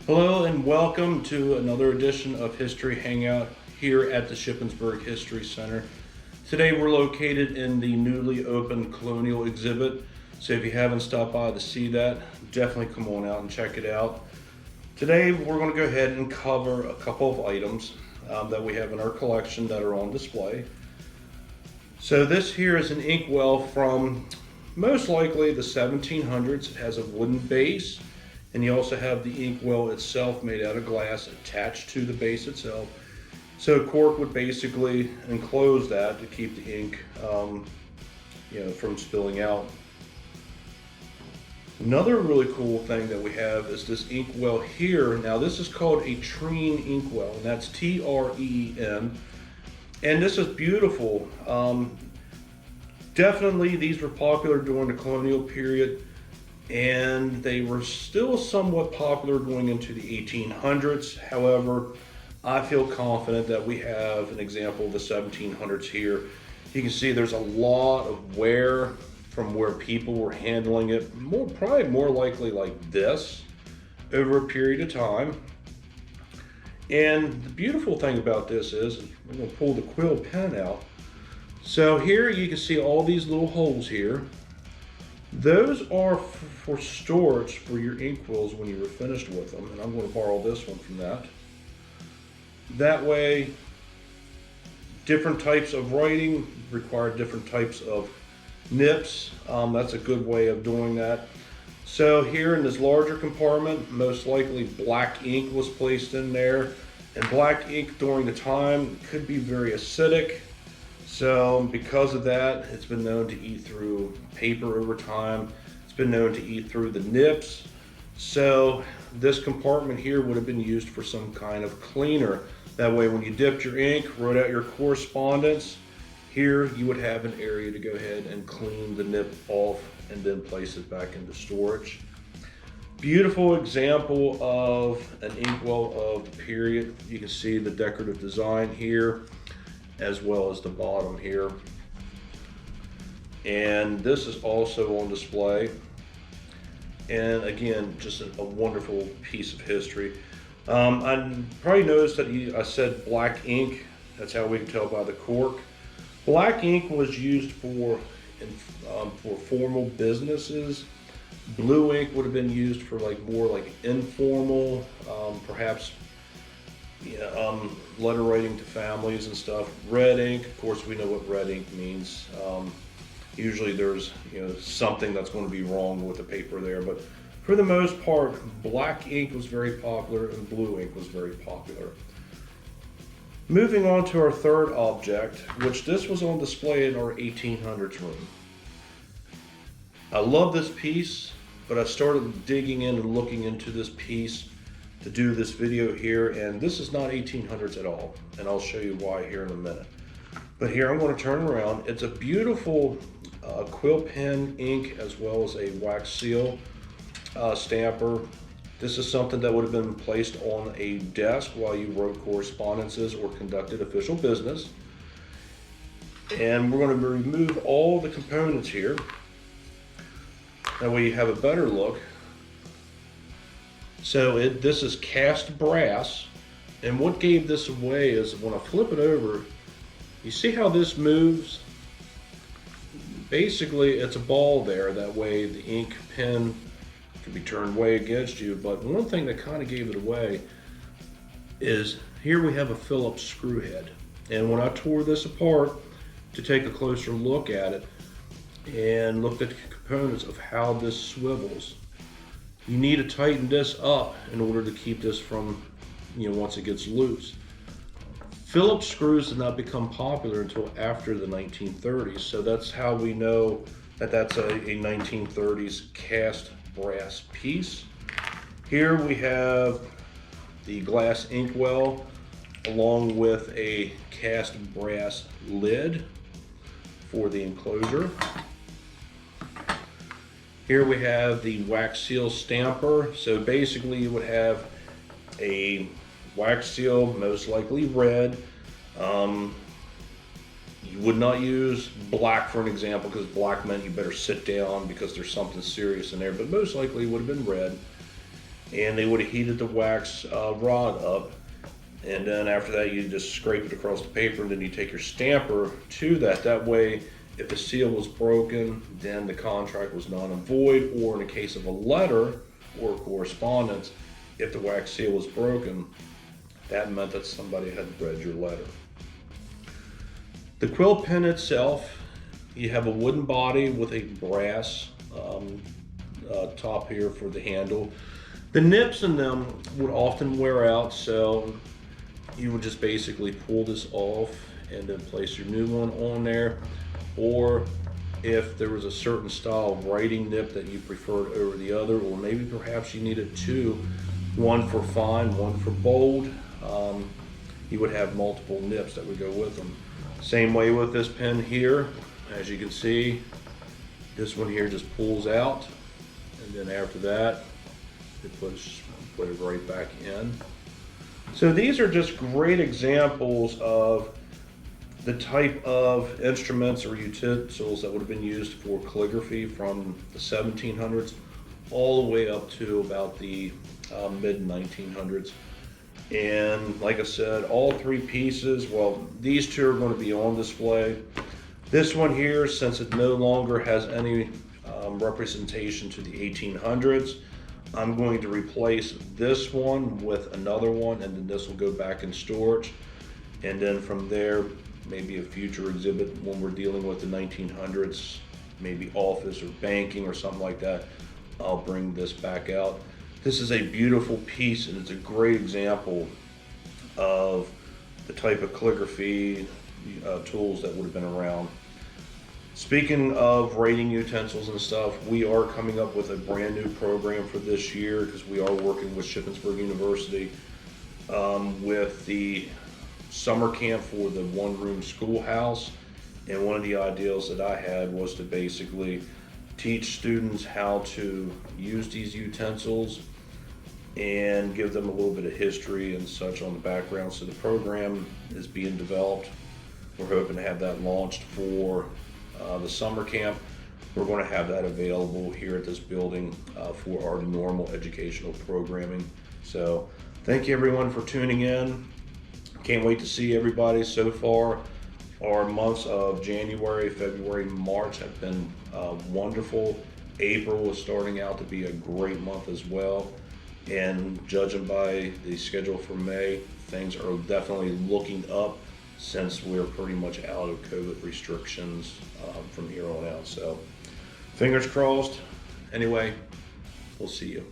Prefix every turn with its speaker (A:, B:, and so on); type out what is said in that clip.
A: Hello and welcome to another edition of History Hangout here at the Shippensburg History Center. Today we're located in the newly opened Colonial exhibit, so if you haven't stopped by to see that, definitely come on out and check it out. Today we're going to go ahead and cover a couple of items that we have in our collection that are on display. So this here is an inkwell from most likely the 1700s. It has a wooden base. And you also have the inkwell itself made out of glass attached to the base itself. So a cork would basically enclose that to keep the ink from spilling out. Another really cool thing that we have is this inkwell here. Now this is called a treen inkwell, and that's T-R-E-E-N. And this is beautiful. Definitely these were popular during the colonial period, and they were still somewhat popular going into the 1800s. However, I feel confident that we have an example of the 1700s here. You can see there's a lot of wear from where people were handling it, probably more likely like this, over a period of time. And the beautiful thing about this is, we're going to pull the Quill Pen out. So here you can see all these little holes here. Those are for storage for your inkwells when you were finished with them, and I'm going to borrow this one from that. That way, different types of writing require different types of nips. That's a good way of doing that. So here in this larger compartment, most likely black ink was placed in there, and black ink during the time could be very acidic. So because of that, it's been known to eat through paper over time. It's been known to eat through the nips. So this compartment here would have been used for some kind of cleaner. That way when you dipped your ink, wrote out your correspondence, here you would have an area to go ahead and clean the nip off and then place it back into storage. Beautiful example of an inkwell of the period. You can see the decorative design here, as well as the bottom here. And this is also on display. And again, just a wonderful piece of history. I probably noticed that I said black ink. That's how we can tell by the cork. Black ink was used for formal businesses. Blue ink would have been used for more like informal, perhaps letter writing to families and stuff. Red ink, of course, we know what red ink means. Usually there's something that's going to be wrong with the paper there, but for the most part, black ink was very popular and blue ink was very popular. Moving on to our third object, which this was on display in our 1800s room. I love this piece, but I started digging in and looking into this piece to do this video here, and this is not 1800s at all, and I'll show you why here in a minute. But here I'm going to turn around. It's a beautiful quill pen ink as well as a wax seal stamper. This is something that would have been placed on a desk while you wrote correspondences or conducted official business. And we're going to remove all the components here. That way you have a better look. So this is cast brass, and what gave this away is when I flip it over, you see how this moves? Basically it's a ball there, that way the ink pen can be turned way against you. But one thing that kind of gave it away is here we have a Phillips screw head, and when I tore this apart to take a closer look at it and looked at the components of how this swivels, you need to tighten this up in order to keep this from, once it gets loose. Phillips screws did not become popular until after the 1930s, so that's how we know that that's a 1930s cast brass piece. Here we have the glass inkwell along with a cast brass lid for the enclosure. Here we have the wax seal stamper. So basically you would have a wax seal, most likely red. You would not use black for an example, because black meant you better sit down because there's something serious in there, but most likely it would have been red. and they would have heated the wax rod up, and then after that you just scrape it across the paper, and then you take your stamper to that. That way, if the seal was broken, then the contract was null and void, or in the case of a letter or correspondence, if the wax seal was broken, that meant that somebody had read your letter. The quill pen itself, you have a wooden body with a brass top here for the handle. The nips in them would often wear out, so you would just basically pull this off and then place your new one on there. Or if there was a certain style of writing nip that you preferred over the other, or maybe perhaps you needed two, one for fine, one for bold, you would have multiple nips that would go with them. Same way with this pen here. As you can see, this one here just pulls out, and then after that put it right back in. So these are just great examples of the type of instruments or utensils that would have been used for calligraphy from the 1700s all the way up to about the mid 1900s. And like I said, all three pieces, well, these two are going to be on display. This one here, since it no longer has any representation to the 1800s, I'm going to replace this one with another one, and then this will go back in storage. And then from there, maybe a future exhibit when we're dealing with the 1900s, maybe office or banking or something like that, I'll bring this back out. This is a beautiful piece, and it's a great example of the type of calligraphy tools that would have been around. Speaking of writing utensils and stuff, we are coming up with a brand new program for this year because we are working with Shippensburg University with the summer camp for the one-room schoolhouse. And one of the ideals that I had was to basically teach students how to use these utensils and give them a little bit of history and such on the background. So the program is being developed. We're hoping to have that launched for the summer camp. We're going to have that available here at this building for our normal educational programming. So thank you everyone for tuning in. Can't wait to see everybody. So far, our months of January, February, March have been wonderful. April is starting out to be a great month as well. And judging by the schedule for May, things are definitely looking up since we're pretty much out of COVID restrictions from here on out. So fingers crossed. Anyway, we'll see you.